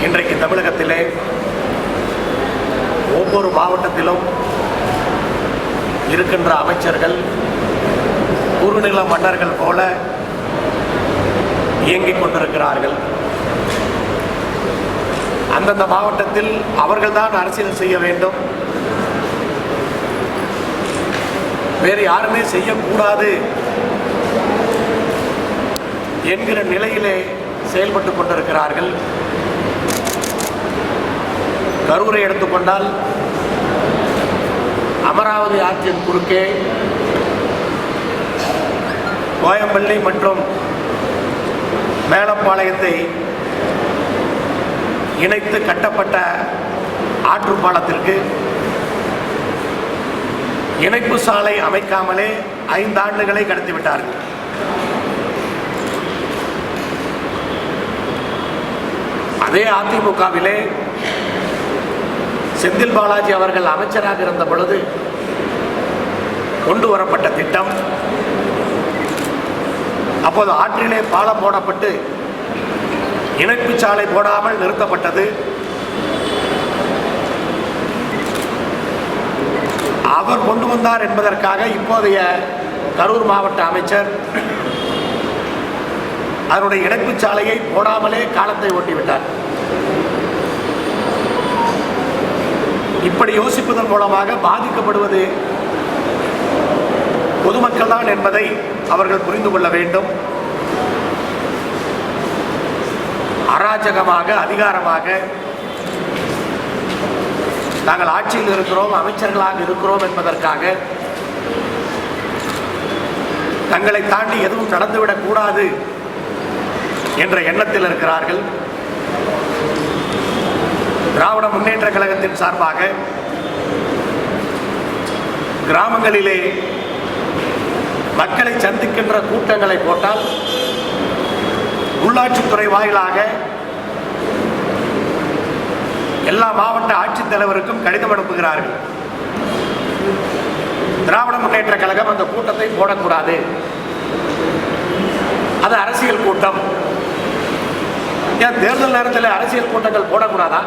இன்றைக்கு தமிழகத்திலே ஒவ்வொரு மாவட்டத்திலும் இருக்கின்ற அமைச்சர்கள் குறுநில மன்னர்கள் போல இயங்கிக் கொண்டிருக்கிறார்கள். அந்தந்த மாவட்டத்தில் அவர்கள்தான் அரசியல் செய்ய வேண்டும், வேறு யாருமே செய்யக்கூடாது என்கிற நிலையிலே செயல்பட்டு கொண்டிருக்கிறார்கள். கரூரை எடுத்துக்கொண்டால் அமராவதி ஆற்றின் குறுக்கே கோயம்பள்ளி மற்றும் மேலப்பாளையத்தை இணைத்து கட்டப்பட்ட ஆற்றுப்பாலத்திற்கு இணைப்பு சாலை அமைக்காமலே 5 ஆண்டுகளை கடத்திவிட்டார்கள். அதே அதிமுகவிலே செந்தில் பாலாஜி அவர்கள் அமைச்சராக இருந்த பொழுது கொண்டு வரப்பட்ட திட்டம், அப்போது ஆற்றிலே பாலம் போடப்பட்டு இணைப்பு சாலை போடாமல் நிறுத்தப்பட்டது. அவர் கொண்டு வந்தார் என்பதற்காக இப்போதைய கரூர் மாவட்ட அமைச்சர் அதனுடைய இணைப்பு சாலையை போடாமலே காலத்தை ஓட்டிவிட்டார். இப்படி யோசிப்பதன் மூலமாக பாதிக்கப்படுவது பொதுமக்கள் தான் என்பதை அவர்கள் புரிந்து கொள்ள வேண்டும். அராஜகமாக அதிகாரமாக நாங்கள் ஆட்சியில் இருக்கிறோம், அமைச்சர்களாக இருக்கிறோம் என்பதற்காக தங்களை தாண்டி எதுவும் நடந்துவிடக் கூடாது என்ற எண்ணத்தில் இருக்கிறார்கள். திராவிட முன்னேற்ற கழகத்தின் சார்பாக கிராமங்களிலே மக்களை சந்திக்கின்ற கூட்டங்களை போட்டால் உள்ளாட்சித்துறை வாயிலாக எல்லா மாவட்ட ஆட்சித்தலைவருக்கும் கடிதம் அனுப்புகிறார்கள். திராவிட முன்னேற்ற கழகம் அந்த கூட்டத்தை போடக்கூடாது, அது அரசியல் கூட்டம். ஏன் தேர்தல் நேரத்தில் அரசியல் கூட்டங்கள் போடக்கூடாதா?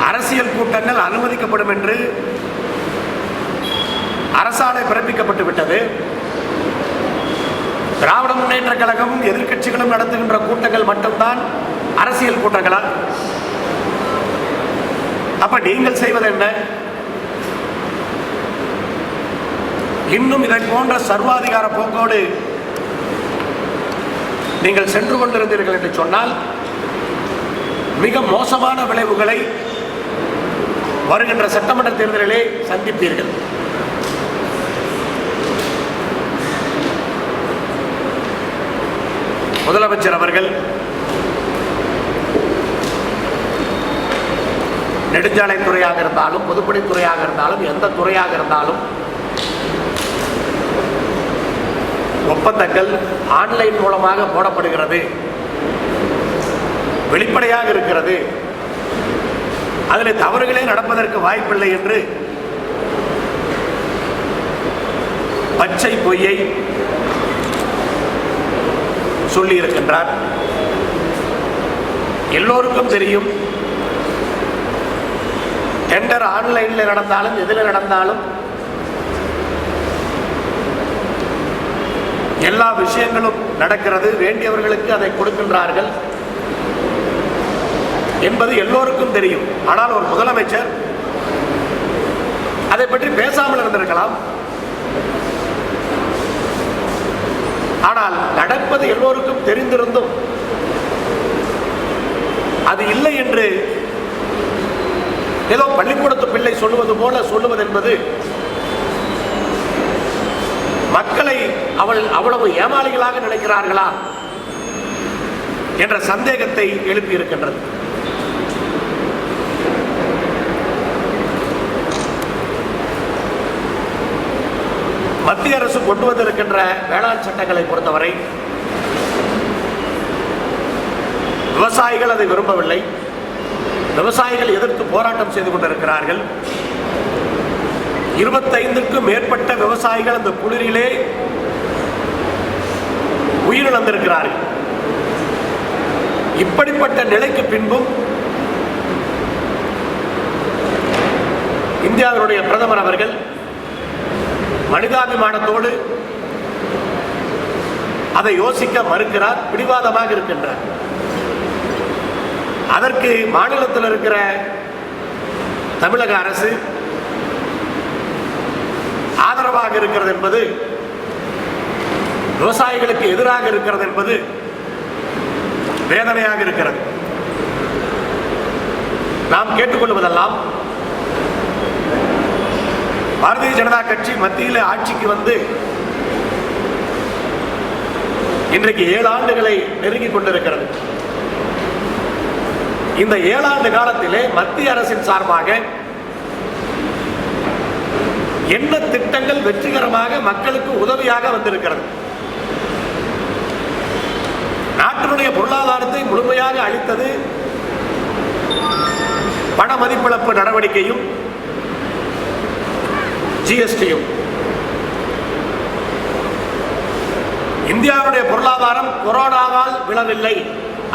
அரசியல் கூட்டங்கள் அனுமதிக்கப்படும் என்று அரசாணை பிறப்பிக்கப்பட்டு விட்டது. திராவிட முன்னேற்ற கழகமும் எதிர்க்கட்சிகளும் நடத்துகின்ற கூட்டங்கள் மட்டும்தான் அரசியல் கூட்டங்களா? அப்ப நீங்கள் செய்வது என்ன? இன்னும் இதை போன்ற சர்வாதிகார போக்கோடு நீங்கள் சென்று கொண்டிருந்தீர்கள் என்று சொன்னால் மிக மோசமான விளைவுகளை வருகின்ற சட்டமன்ற தேர்தலிலே சந்திப்பீர்கள். முதலமைச்சர் அவர்கள் நெடுஞ்சாலைத்துறையாக இருந்தாலும் பொதுப்பணித்துறையாக இருந்தாலும் எந்த துறையாக இருந்தாலும் ஒப்பந்தங்கள் ஆன்லைன் மூலமாக போடப்படுகிறது, வெளிப்படையாக இருக்கிறது, அதில் தவறுகளே நடப்பதற்கு வாய்ப்பில்லை என்று பச்சை பொய்யை சொல்லி இருக்கின்றார். எல்லோருக்கும் தெரியும், டெண்டர் ஆன்லைனில் நடந்தாலும் எதில் நடந்தாலும் எல்லா விஷயங்களும் நடக்கிறது, வேண்டியவர்களுக்கு அதை கொடுக்கின்றார்கள் என்பது எல்லோருக்கும் தெரியும். ஆனால் ஒரு முதலமைச்சர் அதை பற்றி பேசாமல் இருந்திருக்கலாம். ஆனால் நடப்பது எல்லோருக்கும் தெரிந்திருந்தும் அது இல்லை என்று ஏதோ பள்ளிக்கூடத்து பிள்ளை சொல்லுவது போல சொல்லுவது என்பது மக்களை அவ்வளவு ஏமாளிகளாக நினைக்கிறார்களா என்ற சந்தேகத்தை எழுப்பி இருக்கின்றது. மத்திய அரசு கொண்டு வந்திருக்கின்ற வேளாண் சட்டங்களை பொறுத்தவரை விவசாயிகள் அதை விரும்பவில்லை. விவசாயிகள் எதிர்த்து போராட்டம் செய்து கொண்டிருக்கிறார்கள். 25க்கும் மேற்பட்ட விவசாயிகள் அந்த குளிரிலே உயிரிழந்திருக்கிறார்கள். இப்படிப்பட்ட நிலைக்கு பின்பும் இந்தியாவினுடைய பிரதமர் அவர்கள் மனிதாபிமானத்தோடு அதை யோசிக்க மறுக்கிறார், பிடிவாதமாக இருக்கின்றார். அதற்கு மாநிலத்தில் இருக்கிற தமிழக அரசு ஆதரவாக இருக்கிறது என்பது, விவசாயிகளுக்கு எதிராக இருக்கிறது என்பது வேதனையாக இருக்கிறது. நாம் கேட்டுக்கொள்வதெல்லாம் பாரதிய ஜனதா கட்சி மத்தியில் ஆட்சிக்கு வந்து இன்றைக்கு 7 ஆண்டுகளை நெருங்கிக் கொண்டிருக்கிறது. இந்த 7 ஆண்டு காலத்திலே மத்திய அரசின் சார்பாக என்ன திட்டங்கள் வெற்றிகரமாக மக்களுக்கு உதவியாக வந்திருக்கிறது? நாட்டினுடைய பொருளாதாரத்தை முழுமையாக அளித்தது பண மதிப்பிழப்பு நடவடிக்கையும் ஜிஎஸ்டியும். இந்தியாவுடைய பொருளாதாரம் கொரோனாவால் விழவில்லை,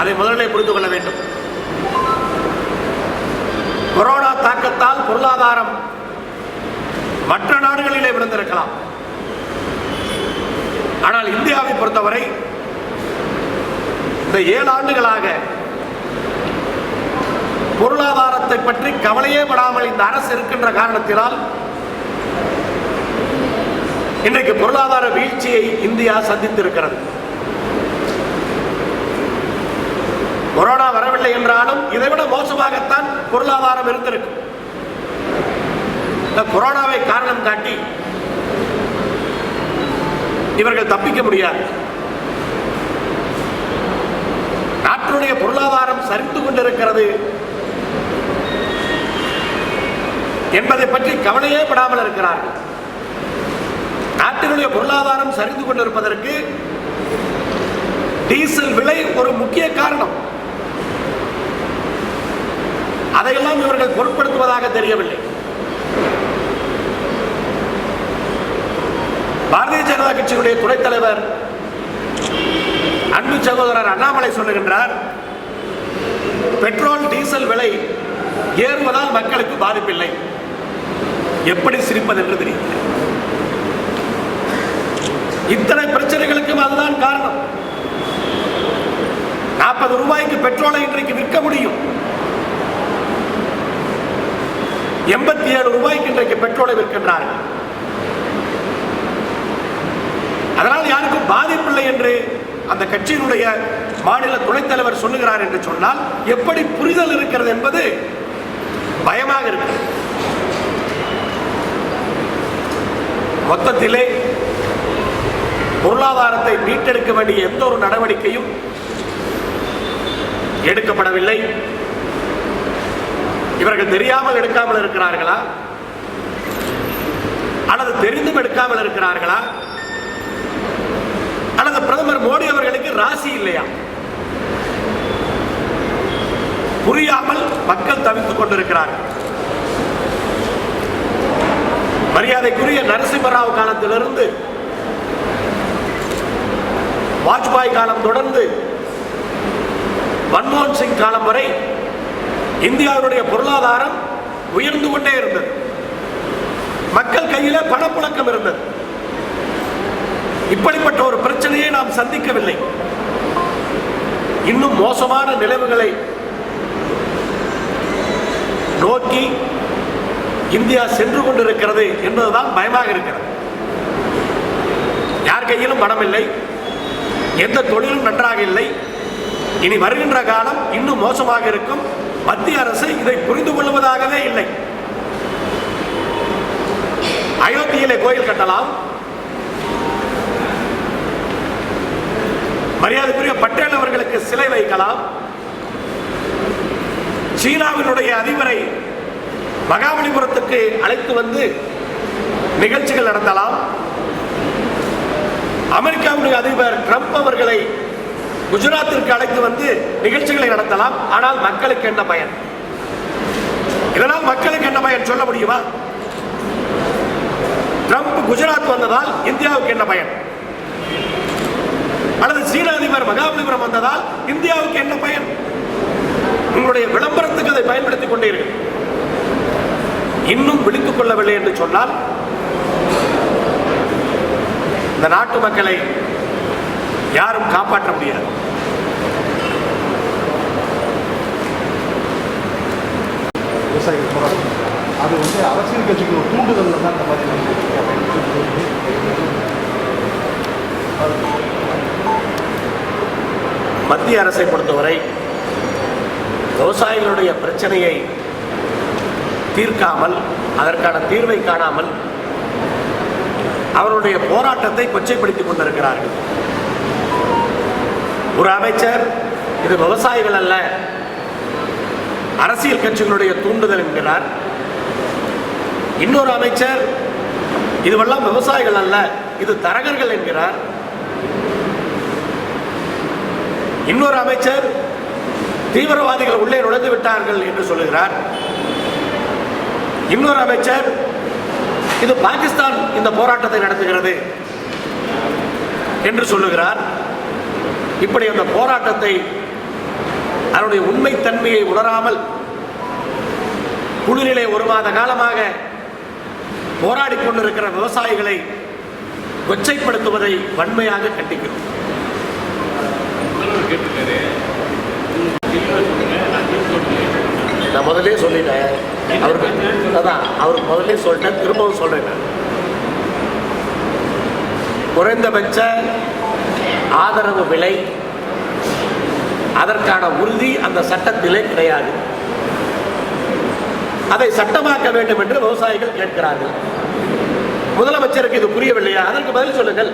அதை முதலில் புரிந்து கொள்ள வேண்டும். கொரோனா தாக்கத்தால் பொருளாதாரம் மற்ற நாடுகளிலே விழுந்திருக்கலாம். ஆனால் இந்தியாவை பொறுத்தவரை இந்த 7 ஆண்டுகளாக பொருளாதாரத்தை பற்றி கவலையே படாமல் இந்த அரசு இருக்கின்ற காரணத்தினால் இன்றைக்கு பொருளாதார வீழ்ச்சியை இந்தியா சந்தித்திருக்கிறது. கொரோனா வரவில்லை என்றாலும் இதைவிட மோசமாகத்தான் பொருளாதாரம் இருந்திருக்கும். இந்த கொரோனாவை காரணம் காட்டி இவர்கள் தப்பிக்க முடியாது. நாட்டினுடைய பொருளாதாரம் சரிந்து கொண்டிருக்கிறது என்பதை பற்றி கவலையே படாமல் இருக்கிறார்கள். நாட்டினுடைய பொருளாதாரம் சரிந்து கொண்டிருப்பதற்கு டீசல் விலை ஒரு முக்கிய காரணம். அதையெல்லாம் இவர்கள் பொருட்படுத்துவதாக தெரியவில்லை. பாரதிய ஜனதா கட்சியுடைய துணைத் தலைவர் அன்பு சகோதரர் அண்ணாமலை சொல்லுகின்றார், பெட்ரோல் டீசல் விலை ஏறுவதால் மக்களுக்கு பாதிப்பில்லை. எப்படி சிரிப்பது என்று தெரியவில்லை. இத்தனை பிரச்சனைகளுக்கும் அதுதான் காரணம். 40 ரூபாய்க்கு பெட்ரோலை இன்றைக்கு விற்க முடியும். 87 ரூபாய்க்கு இன்றைக்கு பெட்ரோலை விற்கின்றார்கள். அதனால் யாருக்கும் பாதிப்பில்லை என்று அந்த கட்சியினுடைய மாநில துணைத் தலைவர் சொல்லுகிறார் என்று சொன்னால் எப்படி புரிதல் இருக்கிறது என்பது பயமாக இருக்கிறது. மொத்தத்திலே பொருளாதாரத்தை மீட்டெடுக்க வேண்டிய எந்த ஒரு நடவடிக்கையும் எடுக்கப்படவில்லை. இவர்கள் தெரியாமல் எடுக்காமல் இருக்கிறார்களா அல்லது தெரிந்தும் எடுக்காமல் இருக்கிறார்களா அல்லது பிரதமர் மோடி அவர்களுக்கு ராசி இல்லையா? புரியாமல் மக்கள் தவித்துக் கொண்டிருக்கிறார்கள். மரியாதைக்குரிய நரசிம்மராவ் காலத்திலிருந்து வாஜ்பாய் காலம் தொடர்ந்து மன்மோகன் சிங் காலம் வரை இந்தியாவுடைய பொருளாதாரம் உயர்ந்து கொண்டே இருந்தது. மக்கள் கையில பணப்புழக்கம் இருந்தது. இப்படிப்பட்ட ஒரு பிரச்சனையை நாம் சந்திக்கவில்லை. இன்னும் மோசமான நிலைமைகளை நோக்கி இந்தியா சென்று கொண்டிருக்கிறது என்பதுதான் பயமாக இருக்கிறது. யார் கையிலும் பணம் இல்லை, எந்த தொழிலும் நன்றாக இல்லை. இனி வருகின்ற காலம் இன்னும் மோசமாக இருக்கும். மத்திய அரசு இதை புரிந்து கொள்வதாகவே இல்லை. அயோத்தியிலே கோயில் கட்டலாம், மரியாதைக்குரிய பட்டேல் அவர்களுக்கு சிலை வைக்கலாம், சீனாவினுடைய அதிபரை மகாபலிபுரத்துக்கு அழைத்து வந்து நிகழ்ச்சிகள் நடத்தலாம், அமெரிக்காவுடைய அதிபர் ட்ரம்ப் அவர்களை குஜராத்திற்கு அழைத்து வந்து நிகழ்ச்சிகளை நடத்தலாம். ஆனால் மக்களுக்கு என்ன பயன்? இதனால் மக்களுக்கு என்ன பயன் சொல்ல முடியுமா? ட்ரம்ப் குஜராத் வந்ததால் இந்தியாவுக்கு என்ன பயன்? அல்லது சீன அதிபர் மகாபலிபுரம் வந்ததால் இந்தியாவுக்கு என்ன பயன்? உங்களுடைய விளம்பரத்துக்கு அதை பயன்படுத்திக் கொண்டீர்கள். இன்னும் விழித்துக் கொள்ளவில்லை என்று சொன்னால் இந்த நாட்டு மக்களை யாரும் காப்பாற்ற முடியாது. விவசாயிகள் போராட்டம் அது அரசியல் கட்சிக்கு ஒரு தூண்டுதல் தான் இந்த மாதிரி மத்திய அரசை பொறுத்தவரை விவசாயிகளுடைய பிரச்சனையை தீர்க்காமல், அதற்கான தீர்வை காணாமல் அவருடைய போராட்டத்தை கொச்சைப்படுத்திக் கொண்டிருக்கிறார்கள். ஒரு அமைச்சர் இது விவசாயிகள் அல்ல, அரசியல் கட்சிகளுடைய தூண்டுதல் என்கிறார். இன்னொரு அமைச்சர் இதுவெல்லாம் விவசாயிகள் அல்ல, இது தரகர்கள் என்கிறார். இன்னொரு அமைச்சர் தீவிரவாதிகள் உள்ளே நுழைந்து விட்டார்கள் என்று சொல்லுகிறார். இன்னொரு அமைச்சர் இது பாகிஸ்தான் இந்த போராட்டத்தை நடத்துகிறது என்று சொல்லுகிறார். இப்படி அந்த போராட்டத்தை அதனுடைய உண்மை தன்மையை உணராமல் குளிரிலே ஒரு மாத காலமாக போராடி கொண்டிருக்கிற விவசாயிகளை கொச்சைப்படுத்துவதை வன்மையாக கண்டிக்கிறோம். நான் முதலே சொல்லிட்டேன், அவருக்கு முதலே சொல்லிட்டேன், திரும்பவும் சொல்றேன். குறைந்தபட்ச ஆதரவு விலை அதற்கான உறுதி அந்த சட்டத்திலே கிடையாது. அதை சட்டமாக்க வேண்டும் என்று விவசாயிகள் கேட்கிறார்கள். முதலமைச்சருக்கு இது புரியவில்லையா? அதற்கு பதில் சொல்லுங்கள்.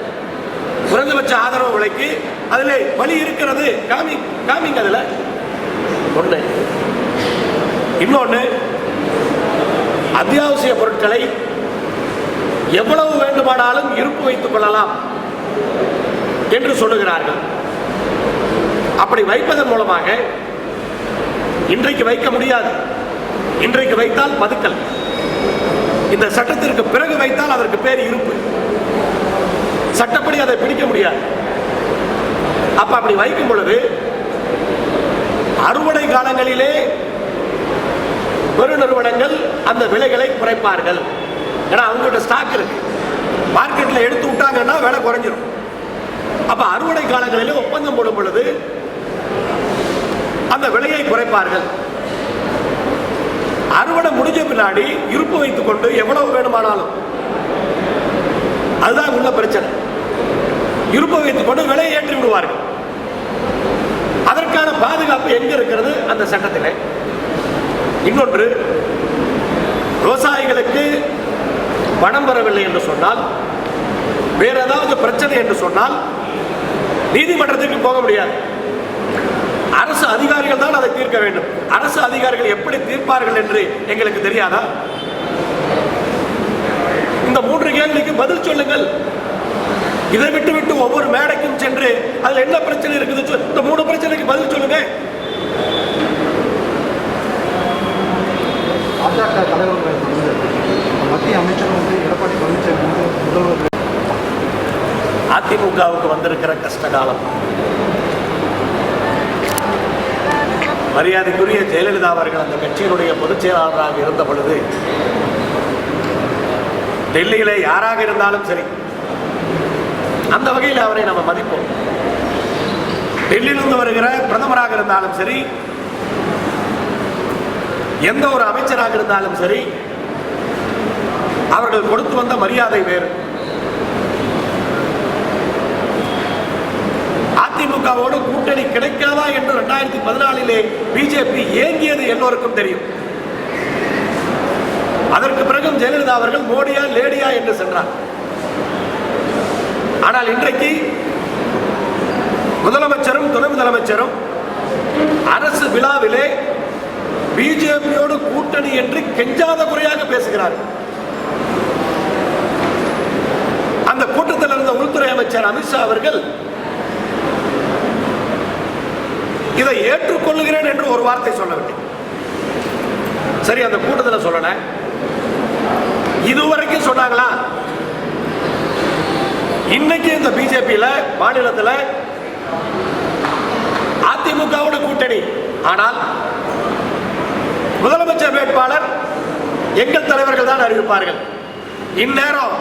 குறைந்தபட்ச ஆதரவு விலைக்கு அதில் வழி இருக்கிறது, காமிங்க. அதில் ஒன்று. இன்னொன்று, அத்தியாவசிய பொருட்களை எவ்வளவு வேண்டுமானாலும் இருப்பு வைத்துக் கொள்ளலாம் என்று சொல்லுகிறார்கள். அப்படி வைப்பதன் மூலமாக இன்றைக்கு வைக்க முடியாது. இன்றைக்கு வைத்தால் பதுக்கல், இந்த சட்டத்திற்கு பிறகு வைத்தால் அதற்கு பேர் இருப்பு. சட்டப்படி அதை பிடிக்க முடியாது. அப்ப அப்படி வைக்கும் பொழுது அறுவடை காலங்களிலே பெருநிறுவனங்கள் அந்த விலைகளை குறைப்பார்கள். ஏன்னா அவங்ககிட்ட ஸ்டாக் இருக்கு, மார்க்கெட்ல எடுத்து விட்டாங்கன்னா விலை குறைஞ்சிடும். அப்ப அறுவடை காலங்களிலே ஒப்பந்தம் போடும் பொழுது அந்த விலையை குறைப்பார்கள். அறுவடை முடிஞ்ச பின்னாடி இருப்பு வைத்துக் கொண்டு எவ்வளவு வேணுமானாலும், அதுதான் உள்ள பிரச்சனை, இருப்பு வைத்துக் கொண்டு விலையை ஏற்றி விடுவார்கள். அதற்கான பாதுகாப்பு எங்க இருக்கிறது? அந்த சட்டத்திலே. இன்னொன்று, விவசாயிகளுக்கு பணம் வரவில்லை என்று சொன்னால், வேற ஏதாவது பிரச்சனை என்று சொன்னால் நீதிமன்றத்திற்கு போக முடியாது. அரசு அதிகாரிகள் தான் அதை தீர்க்க வேண்டும். அரசு அதிகாரிகள் எப்படி தீர்ப்பார்கள் என்று எங்களுக்கு தெரியாதா? இந்த 3 கேள்விக்கு பதில் சொல்லுங்கள். இதை விட்டு ஒவ்வொரு மேடைக்கும் சென்று அதுல என்ன பிரச்சனை இருக்குது, இந்த 3 பிரச்சனைக்கு பதில் சொல்லுங்க. பாஜக தலைவர்கள் மத்திய அமைச்சர் எடப்பாடி பழனிசாமி முதல்வர் அதிமுகவுக்கு வந்திருக்கிற கஷ்ட காலம். மரியாதைக்குரிய ஜெயலலிதா அவர்கள் அந்த கட்சியினுடைய பொதுச் செயலாளராக இருந்த பொழுது டெல்லியிலே யாராக இருந்தாலும் சரி, அந்த வகையில் அவரை நம்ம மதிப்போம். டெல்லியிலிருந்து வருகிற பிரதமராக இருந்தாலும் சரி, எந்த ஒரு அமைச்சராக இருந்தாலும் சரி, அவர்கள் கொடுத்து வந்த மரியாதை வேறு. அதிமுகவோடு கூட்டணி கிடைக்காதா என்று 2014 பிஜேபி ஏங்கியது எல்லோருக்கும் தெரியும். அதற்கு பிறகு ஜெயலலிதா அவர்கள் மோடியா லேடியா என்று சென்றார். ஆனால் இன்றைக்கு முதலமைச்சரும் துணை முதலமைச்சரும் அரசு விழாவிலே பிஜேபியோடு கூட்டணி என்று கெஞ்சாத குறையாக பேசுகிறார்கள். அந்த கூட்டத்தில் இருந்த உள்துறை அமைச்சர் அமித்ஷா அவர்கள் இதை ஏற்றுக்கொள்ளுகிறேன் என்று ஒரு வார்த்தை சொல்லவில்லை. சரி, அந்த கூட்டத்தில் சொல்லல, இதுவரைக்கும் சொன்னாங்களா? இன்னைக்கு இந்த பிஜேபியில மாநிலத்தில் அதிமுகவோட கூட்டணி, ஆனால் முதலமைச்சர் வேட்பாளர் எங்கள் தலைவர்கள் தான் அறிவிப்பார்கள். இந்நேரம்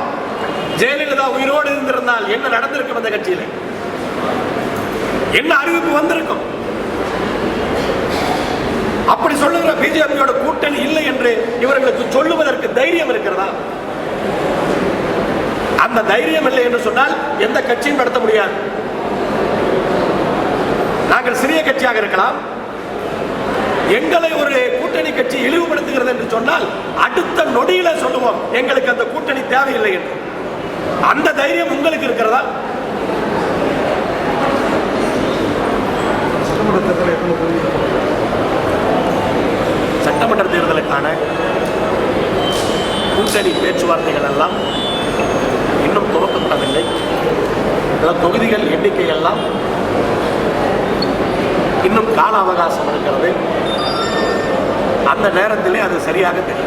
ஜெயலலிதா உயிரோடு இருந்திருந்தால் என்ன நடந்திருக்கும் அந்த கட்சியில்? என்ன அறிவிப்பு வந்திருக்கும்? அப்படி சொல்லுகிற பிஜேபியோட கூட்டணி இல்லை என்று இவர்களுக்கு சொல்லுவதற்கு தைரியம் இருக்கிறதா? அந்த தைரியம் இல்லை என்று சொன்னால் எந்த கட்சியும் நடத்த முடியாது. நாங்கள் சிறிய கட்சியாக இருக்கலாம், எங்களை ஒரு கூட்டணி கட்சி இழிவுபடுத்துகிறது என்று சொன்னால் அடுத்த நொடியில சொல்லுவோம் எங்களுக்கு அந்த கூட்டணி தேவையில்லை என்று. அந்த தைரியம் உங்களுக்கு இருக்கிறதா? சட்டமன்ற தேர்தலுக்கான கூட்டணி பேச்சுவார்த்தைகள் எல்லாம் இன்னும் துவக்கப்படவில்லை. தொகுதிகள் எண்ணிக்கை எல்லாம் இன்னும் கால அவகாசம் இருக்கிறது. அந்த நேரத்திலே அது சரியாக தெரியும்.